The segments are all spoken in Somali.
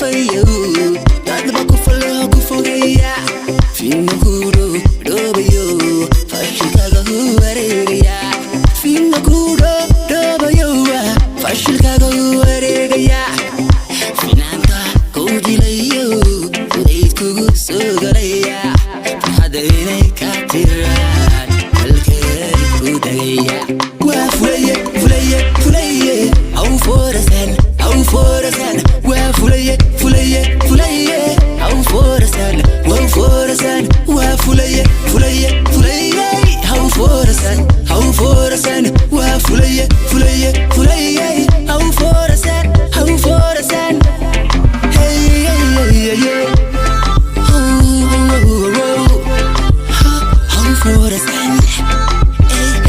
fayo dadba ku falo ku fogaya fiina kudo dobayo fashilkaga wareegaya fiina kudo dobayo fashilkaga wareegaya finaanta ku dilayo kuleedku soo galaya hadayna ka tiraan halkay ku dagaya waa fulaye fulaye fulaye aw forasan waa fulaye fulaye fulaye aw forasan waa fulaye fulaye fulaye aw forasan waa fulaye fulaye fulaye aw forasan hey hey hey aw forasan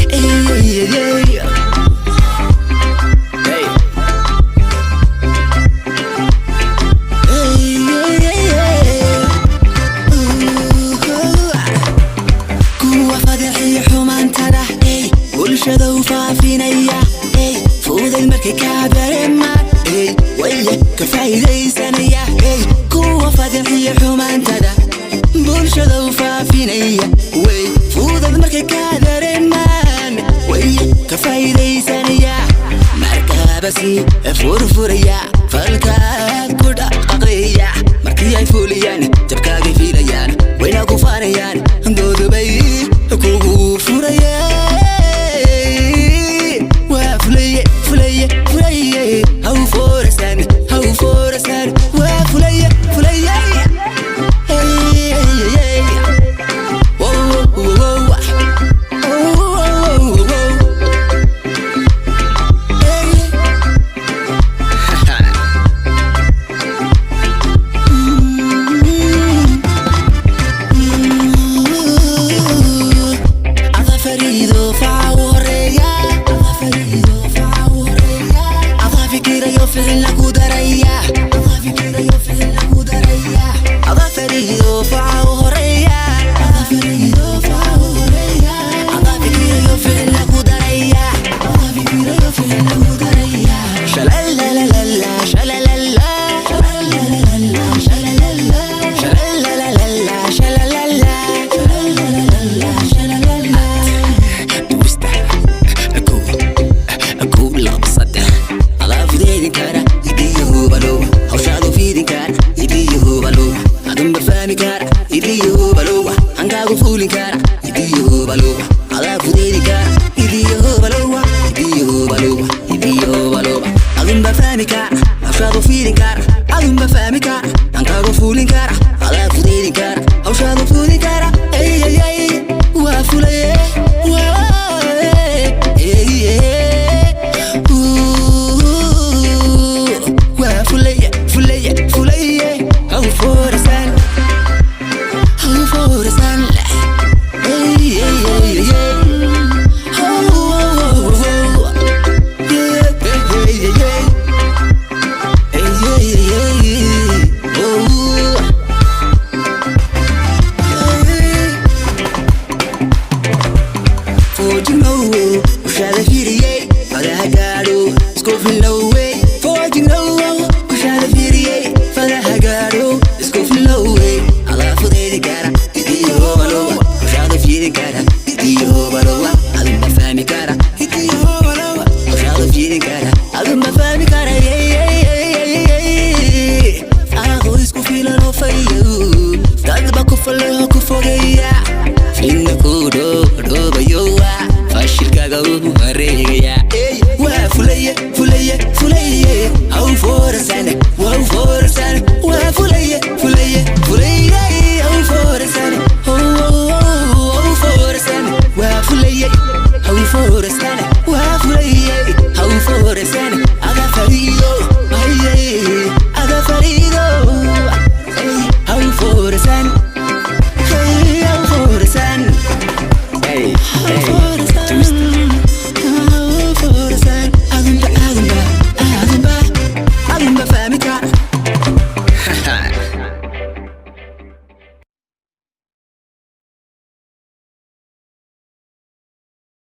hey hey hey bulshada faafinaya fuuday markay ka dareemaan waya ka faa'iidaysanaya kuwa fadhiya xumaantada bulshada faafinaya fuuday markay ka dareemaan waya ka faa'iidaysanaya markaba si furfuraya falkaad ku dhaqaqaya markii ay fuliyaan jabkaaga fiilayaan wayna ku faanayaan doodubay kugu furayaan Adun ba fahmi kara, ankago fulin kara